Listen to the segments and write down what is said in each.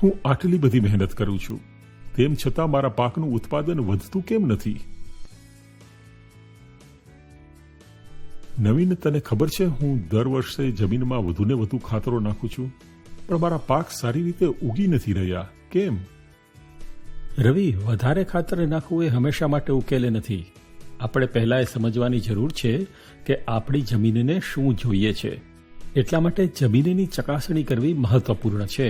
હું આટલી બધી મહેનત કરું છું, તેમ છતાં મારા પાકનું ઉત્પાદન વધતું કેમ નથી? નવીન, તને ખબર છે હું દર વર્ષે જમીનમાં વધુને વધુ ખાતરો નાખું છું, પણ મારા પાક સારી રીતે ઉગી નથી રહ્યા. કેમ? રવિ, વધારે ખાતર નાખવું એ હંમેશા માટે ઉકેલે નથી. આપણે પહેલા એ સમજવાની જરૂર છે કે આપણી જમીનને શું જોઈએ છે. એટલા માટે જમીનની ચકાસણી કરવી મહત્વપૂર્ણ છે.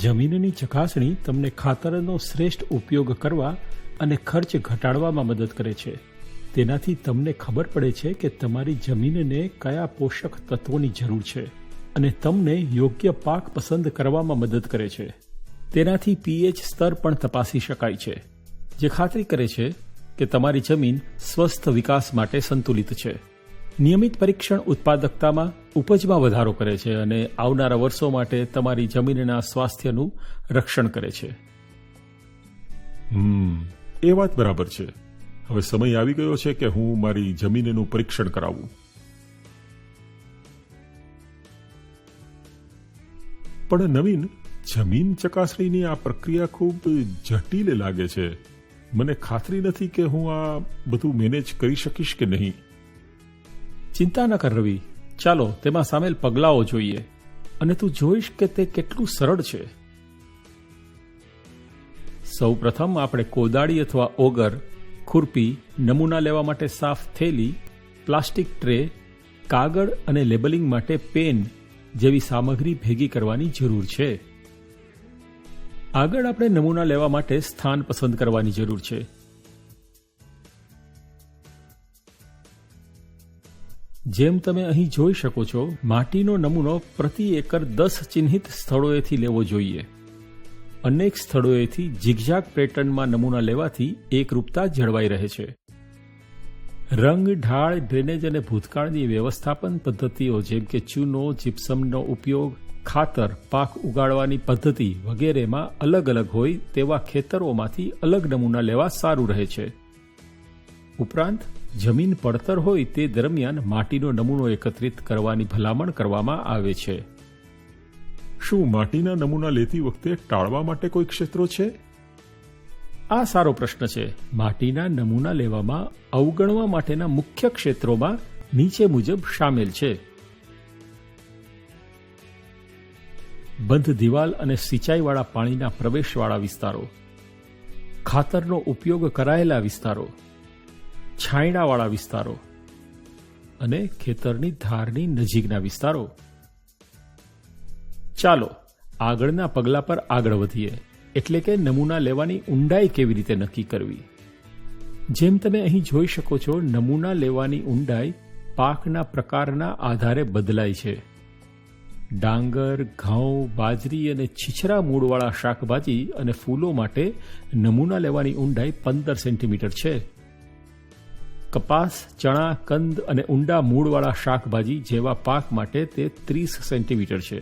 જમીનની ચકાસણી તમને ખાતરનો શ્રેષ્ઠ ઉપયોગ કરવા અને ખર્ચ ઘટાડવામાં મદદ કરે છે. તેનાથી તમને ખબર પડે છે કે તમારી જમીનને કયા પોષક તત્વોની જરૂર છે અને તમને યોગ્ય પાક પસંદ કરવામાં મદદ કરે છે. તેનાથી પીએચ સ્તર પણ તપાસી શકાય છે, જે ખાતરી કરે છે કે તમારી જમીન સ્વસ્થ વિકાસ માટે સંતુલિત છે. નિયમિત પરીક્ષણ ઉત્પાદકતામાં, ઉપજમાં વધારો કરે છે અને આવનારા વર્ષો માટે તમારી જમીનના સ્વાસ્થ્યનું રક્ષણ કરે છે. એ વાત બરાબર છે. હવે સમય આવી ગયો છે કે હું મારી જમીનનું પરીક્ષણ કરાવું. પણ નવીન, જમીન ચકાસણીની આ પ્રક્રિયા ખૂબ જટિલ લાગે છે. મને ખાતરી નથી કે હું આ બધું મેનેજ કરી શકીશ કે નહીં. ચિંતા ન કર રવિ, ચાલો તેમાં સામેલ પગલાઓ જોઈએ અને તું જોઈશ કે તે કેટલું સરળ છે. સૌ પ્રથમ આપણે કોદાળી અથવા ઓગર, ખુરપી, નમૂના લેવા માટે સાફ થેલી, પ્લાસ્ટિક ટ્રે, કાગળ અને લેબલિંગ માટે પેન જેવી સામગ્રી ભેગી કરવાની જરૂર છે. આગળ આપણે નમૂના લેવા માટે સ્થાન પસંદ કરવાની જરૂર છે. જેમ તમે અહીં જોઈ શકો છો, માટીનો નમૂનો પ્રતિ એકર 10 ચિહ્નિત સ્થળોએથી લેવો જોઈએ. અનેક સ્થળોએથી ઝિગઝાગ પેટર્નમાં નમૂના લેવાથી એકરૂપતા જળવાઈ રહે છે. રંગ, ઢાળ, ડ્રેનેજ અને ભૂતકાળની વ્યવસ્થાપન પદ્ધતિઓ જેમ કે ચૂનો, જીપ્સમનો ઉપયોગ, ખાતર, પાક ઉગાડવાની પદ્ધતિ વગેરેમાં અલગ અલગ હોય તેવા ખેતરોમાંથી અલગ નમૂના લેવા સારું રહે છે. ઉપરાંત જમીન પડતર હોય તે દરમિયાન માટીનો નમૂનો એકત્રિત કરવાની ભલામણ કરવામાં આવે છે. શું માટીના નમૂના લેતી વખતે ટાળવા માટે કોઈ ક્ષેત્રો છે? આ સારો પ્રશ્ન છે. માટીના નમૂના લેવામાં અવગણવા માટેના મુખ્ય ક્ષેત્રોમાં નીચે મુજબ શામેલ છે: બંધ દિવાલ અને સિંચાઈવાળા પાણીના પ્રવેશવાળા વિસ્તારો, ખાતરનો ઉપયોગ કરાયેલા વિસ્તારો, છાંયડાવાળા વિસ્તારો અને ખેતરની ધારની નજીકના વિસ્તારો. ચાલો આગળના પગલા પર આગળ વધીએ, એટલે કે નમૂના લેવાની ઊંડાઈ કેવી રીતે નક્કી કરવી. જેમ તમે અહીં જોઈ શકો છો, નમૂના લેવાની ઊંડાઈ પાકના પ્રકારના આધારે બદલાય છે. ડાંગર, ઘઉં, બાજરી અને છીછરા મૂળવાળા શાકભાજી અને ફૂલો માટે નમૂના લેવાની ઊંડાઈ 15 સેન્ટીમીટર છે. કપાસ, ચણા, કંદ અને ઊંડા મૂળવાળા શાકભાજી જેવા પાક માટે તે 30 સેન્ટીમીટર છે.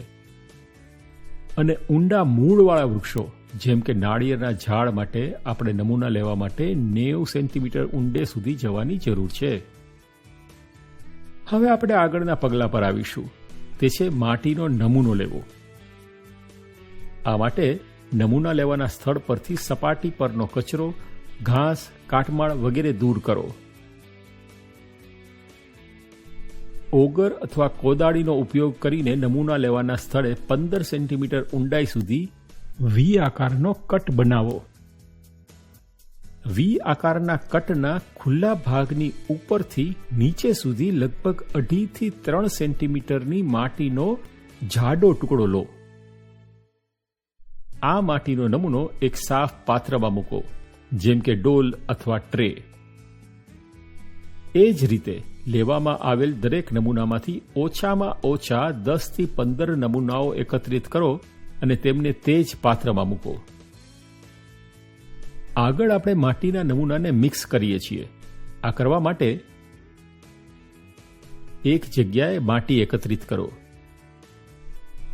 અને ઊંડા મૂળવાળા વૃક્ષો જેમ કે નાળિયેરના ઝાડ માટે આપણે નમૂના લેવા માટે 90 સેન્ટીમીટર ઊંડે સુધી જવાની જરૂર છે. હવે આપણે આગળના પગલા પર આવીશું. તે છે માટીનો નમૂનો લેવો. આ માટે નમૂના લેવાના સ્થળ પરથી સપાટી પરનો કચરો, ઘાસ, કાટમાળ વગેરે દૂર કરો. ઓગર અથવા કોદાળીનો ઉપયોગ કરીને નમૂના લેવાના સ્થળે 15 સેન્ટીમીટર ઊંડાઈ સુધી વી આકારનો કટ બનાવો. વી આકારના કટના ખુલ્લા ભાગની ઉપરથી નીચે સુધી લગભગ 2.5 થી 3 સેન્ટીમીટરની માટીનો જાડો ટુકડો લો. આ માટીનો નમૂનો એક સાફ પાત્રમાં મૂકો, જેમ કે ડોલ અથવા ટ્રે. એ જ રીતે લેવામાં આવેલ દરેક નમૂનામાંથી ઓછામાં ઓછા 10 થી 15 નમૂનાઓ એકત્રિત કરો અને તેમને તે જ પાત્રમાં મૂકો. આગળ આપણે માટીના નમૂનાને મિક્સ કરીએ છીએ. આ કરવા માટે એક જગ્યાએ માટી એકત્રિત કરો.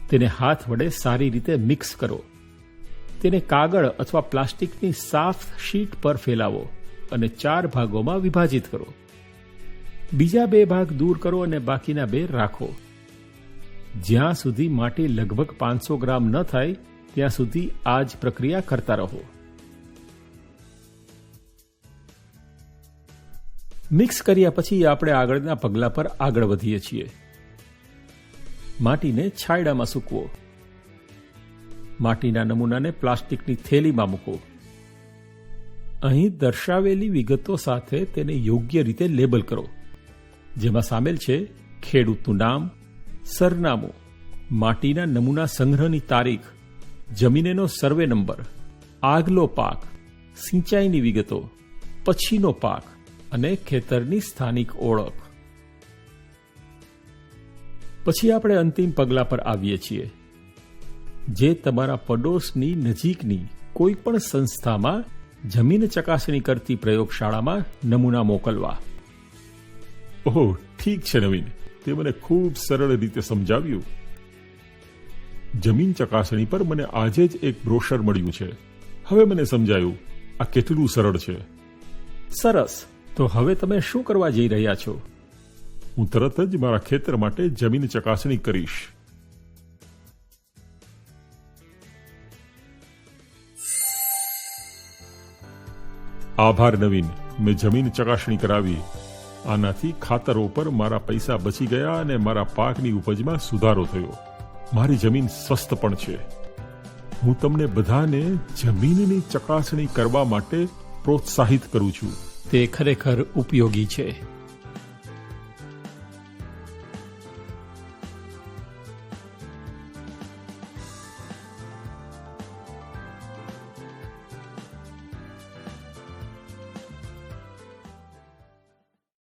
તેને હાથ વડે સારી રીતે મિક્સ કરો. તેને કાગળ અથવા પ્લાસ્ટિકની સાફ શીટ પર ફેલાવો અને 4 ભાગોમાં વિભાજિત કરો. બીજા 2 ભાગ દૂર કરો અને બાકીના 2 રાખો. જ્યાં સુધી માટી લગભગ 500 ગ્રામ ન થાય ત્યાં સુધી આ જ પ્રક્રિયા કરતા રહો. મિક્સ કર્યા પછી આપણે આગળના પગલા પર આગળ વધીએ છીએ. માટીને છાંયડામાં સૂકવો. માટીના નમૂનાને પ્લાસ્ટિકની થેલીમાં મૂકો. અહીં દર્શાવેલી વિગતો સાથે તેને યોગ્ય રીતે લેબલ કરો, જેમાં સામેલ છે ખેડૂતનું નામ, સરનામું, માટીના નમૂના સંગ્રહની તારીખ, જમીનનો સર્વે નંબર, આગલો પાક, સિંચાઈની વિગતો, પછીનો પાક અને ખેતરની સ્થાનિક ઓળખ. પછી આપણે અંતિમ પગલા પર આવીએ છીએ, જે તમારા પડોશની નજીકની કોઈ પણ સંસ્થામાં જમીન ચકાસણી કરતી પ્રયોગશાળામાં નમૂના મોકલવા. ઓહ, ઠીક છે નવીન, તે મને ખૂબ સરળ રીતે સમજાવ્યું. જમીન ચકાસણી પર મને આજે જ એક બ્રોશર મળ્યું છે. હવે મને સમજાયું આ કેટલું સરળ છે. સરસ. તો હવે તમે શું કરવા જઈ રહ્યા છો? હું તરત જ મારા ખેતર માટે જમીન ચકાસણી કરીશ. આભાર નવીન, મેં જમીન ચકાસણી કરાવી. આનાથી ખાતરો પર મારા પૈસા બચી ગયા અને મારા પાકની ઉપજમાં સુધારો થયો. મારી જમીન સ્વસ્થ પણ છે. હું તમને બધાને જમીનની ચકાસણી કરવા માટે પ્રોત્સાહિત કરું છું. તે ખરેખર ઉપયોગી છે.